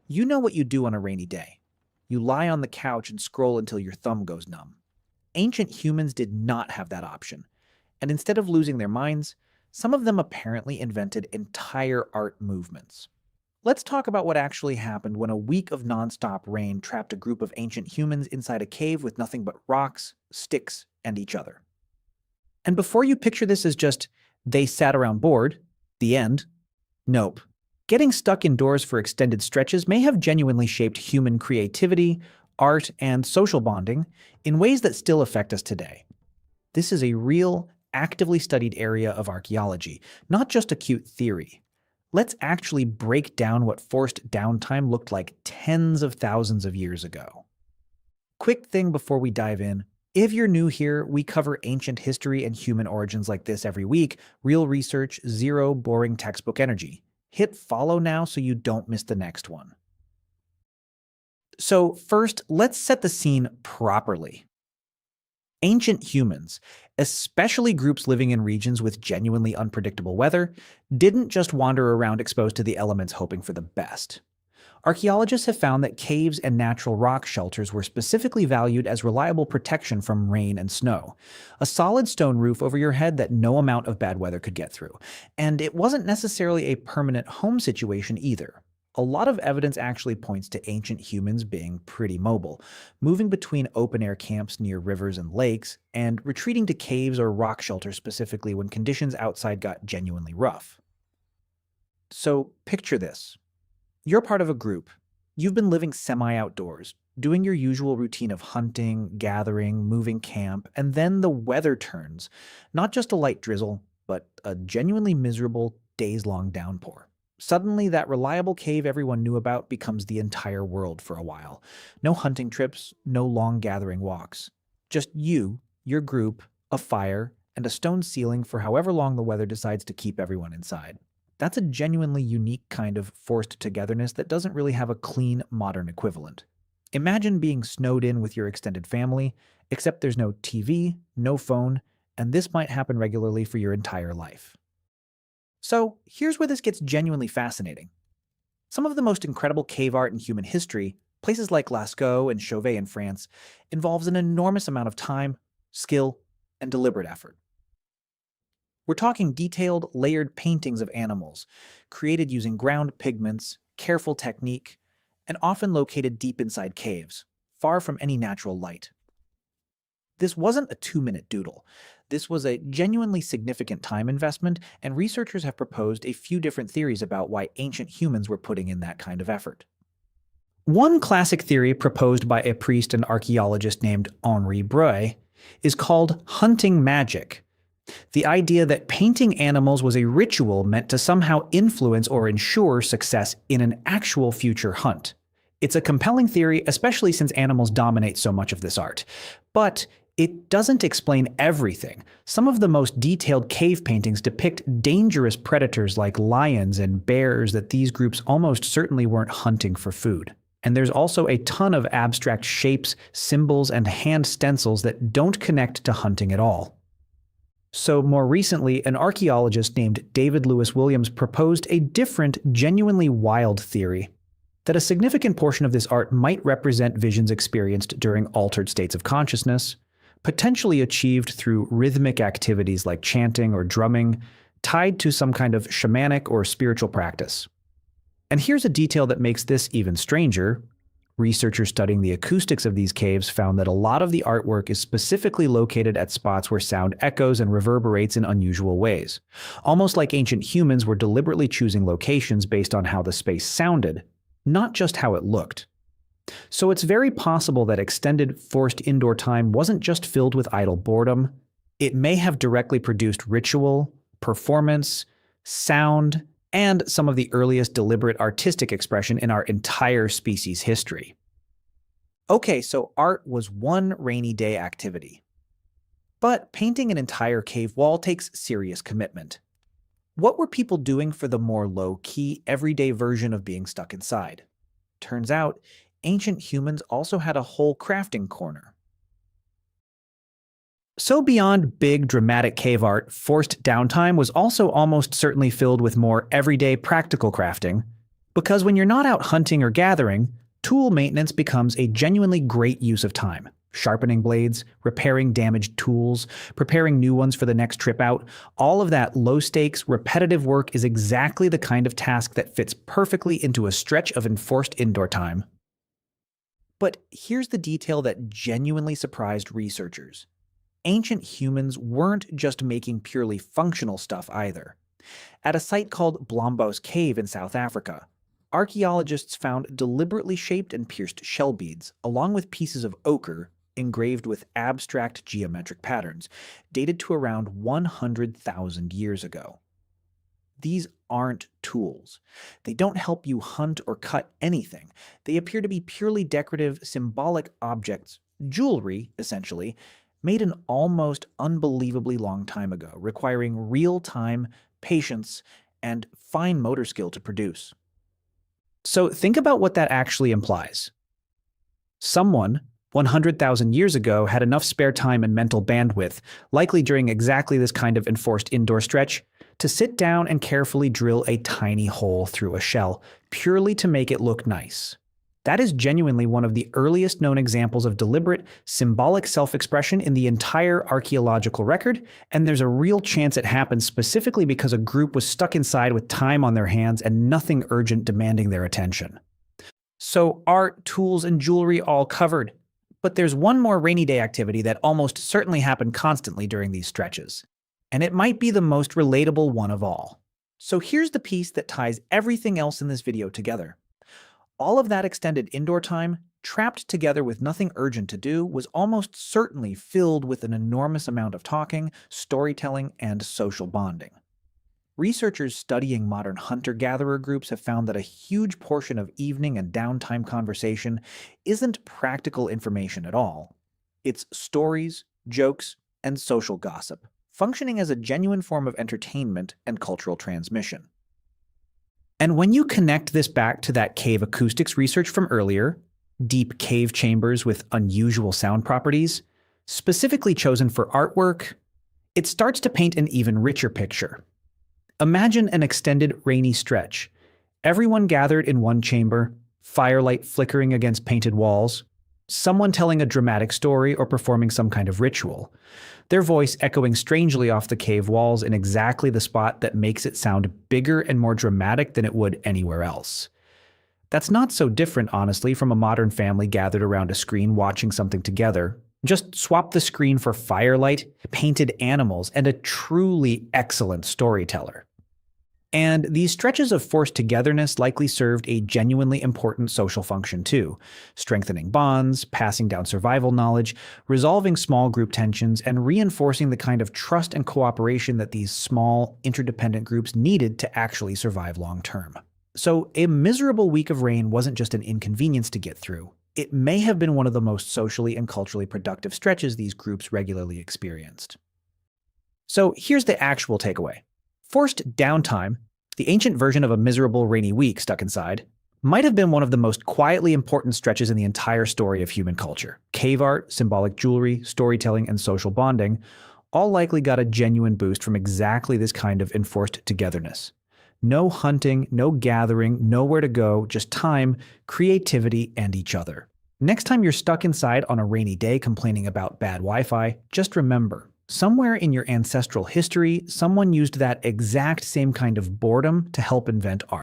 You know what you do on a rainy day. You lie on the couch and scroll until your thumb goes numb. Ancient humans did not have that option, and instead of losing their minds, some of them apparently invented entire art movements. Let's talk about what actually happened when a week of nonstop rain trapped a group of ancient humans inside a cave with nothing but rocks, sticks, and each other. And before you picture this as just, they sat around bored, the end, nope. Getting stuck indoors for extended stretches may have genuinely shaped human creativity, art, and social bonding in ways that still affect us today. This is a real, actively studied area of archaeology, not just a cute theory. Let's actually break down what forced downtime looked like tens of thousands of years ago. Quick thing before we dive in. If you're new here, we cover ancient history and human origins like this every week. Real research, zero boring textbook energy. Hit follow now so you don't miss the next one. So first, let's set the scene properly. Ancient humans, especially groups living in regions with genuinely unpredictable weather, didn't just wander around exposed to the elements hoping for the best. Archaeologists have found that caves and natural rock shelters were specifically valued as reliable protection from rain and snow. A solid stone roof over your head that no amount of bad weather could get through. And it wasn't necessarily a permanent home situation either. A lot of evidence actually points to ancient humans being pretty mobile, moving between open-air camps near rivers and lakes, and retreating to caves or rock shelters specifically when conditions outside got genuinely rough. So picture this. You're part of a group. You've been living semi-outdoors, doing your usual routine of hunting, gathering, moving camp, and then the weather turns. Not just a light drizzle, but a genuinely miserable, days-long downpour. Suddenly, that reliable cave everyone knew about becomes the entire world for a while. No hunting trips, no long gathering walks. Just you, your group, a fire, and a stone ceiling for however long the weather decides to keep everyone inside. That's a genuinely unique kind of forced togetherness that doesn't really have a clean, modern equivalent. Imagine being snowed in with your extended family, except there's no TV, no phone, and this might happen regularly for your entire life. So, here's where this gets genuinely fascinating. Some of the most incredible cave art in human history, places like Lascaux and Chauvet in France, involves an enormous amount of time, skill, and deliberate effort. We're talking detailed, layered paintings of animals, created using ground pigments, careful technique, and often located deep inside caves, far from any natural light. This wasn't a 2-minute doodle. This was a genuinely significant time investment, and researchers have proposed a few different theories about why ancient humans were putting in that kind of effort. One classic theory proposed by a priest and archaeologist named Henri Breuil is called hunting magic. The idea that painting animals was a ritual meant to somehow influence or ensure success in an actual future hunt. It's a compelling theory, especially since animals dominate so much of this art. But it doesn't explain everything. Some of the most detailed cave paintings depict dangerous predators like lions and bears that these groups almost certainly weren't hunting for food. And there's also a ton of abstract shapes, symbols, and hand stencils that don't connect to hunting at all. So more recently, an archaeologist named David Lewis Williams proposed a different, genuinely wild theory that a significant portion of this art might represent visions experienced during altered states of consciousness, potentially achieved through rhythmic activities like chanting or drumming, tied to some kind of shamanic or spiritual practice. And here's a detail that makes this even stranger. Researchers studying the acoustics of these caves found that a lot of the artwork is specifically located at spots where sound echoes and reverberates in unusual ways. Almost like ancient humans were deliberately choosing locations based on how the space sounded, not just how it looked. So it's very possible that extended forced indoor time wasn't just filled with idle boredom. It may have directly produced ritual, performance, sound, and some of the earliest deliberate artistic expression in our entire species' history. Okay, so art was one rainy day activity. But painting an entire cave wall takes serious commitment. What were people doing for the more low-key, everyday version of being stuck inside? Turns out, ancient humans also had a whole crafting corner. So beyond big, dramatic cave art, forced downtime was also almost certainly filled with more everyday practical crafting. Because when you're not out hunting or gathering, tool maintenance becomes a genuinely great use of time. Sharpening blades, repairing damaged tools, preparing new ones for the next trip out, all of that low-stakes, repetitive work is exactly the kind of task that fits perfectly into a stretch of enforced indoor time. But here's the detail that genuinely surprised researchers. Ancient humans weren't just making purely functional stuff either. At a site called Blombos Cave in South Africa, archaeologists found deliberately shaped and pierced shell beads, along with pieces of ochre engraved with abstract geometric patterns, dated to around 100,000 years ago. These aren't tools. They don't help you hunt or cut anything. They appear to be purely decorative, symbolic objects, jewelry, essentially, made an almost unbelievably long time ago, requiring real time, patience, and fine motor skill to produce. So think about what that actually implies. Someone 100,000 years ago had enough spare time and mental bandwidth, likely during exactly this kind of enforced indoor stretch, to sit down and carefully drill a tiny hole through a shell, purely to make it look nice. That is genuinely one of the earliest known examples of deliberate, symbolic self-expression in the entire archaeological record, and there's a real chance it happened specifically because a group was stuck inside with time on their hands and nothing urgent demanding their attention. So art, tools, and jewelry all covered. But there's one more rainy day activity that almost certainly happened constantly during these stretches. And it might be the most relatable one of all. So here's the piece that ties everything else in this video together. All of that extended indoor time, trapped together with nothing urgent to do, was almost certainly filled with an enormous amount of talking, storytelling, and social bonding. Researchers studying modern hunter-gatherer groups have found that a huge portion of evening and downtime conversation isn't practical information at all. It's stories, jokes, and social gossip, functioning as a genuine form of entertainment and cultural transmission. And when you connect this back to that cave acoustics research from earlier, deep cave chambers with unusual sound properties, specifically chosen for artwork, it starts to paint an even richer picture. Imagine an extended rainy stretch. Everyone gathered in one chamber, firelight flickering against painted walls, someone telling a dramatic story or performing some kind of ritual, their voice echoing strangely off the cave walls in exactly the spot that makes it sound bigger and more dramatic than it would anywhere else. That's not so different, honestly, from a modern family gathered around a screen watching something together. Just swap the screen for firelight, painted animals, and a truly excellent storyteller. And these stretches of forced togetherness likely served a genuinely important social function too, strengthening bonds, passing down survival knowledge, resolving small group tensions, and reinforcing the kind of trust and cooperation that these small, interdependent groups needed to actually survive long term. So a miserable week of rain wasn't just an inconvenience to get through. It may have been one of the most socially and culturally productive stretches these groups regularly experienced. So here's the actual takeaway. Forced downtime, the ancient version of a miserable rainy week stuck inside, might have been one of the most quietly important stretches in the entire story of human culture. Cave art, symbolic jewelry, storytelling, and social bonding all likely got a genuine boost from exactly this kind of enforced togetherness. No hunting, no gathering, nowhere to go, just time, creativity, and each other. Next time you're stuck inside on a rainy day complaining about bad Wi-Fi, just remember, somewhere in your ancestral history, someone used that exact same kind of boredom to help invent art.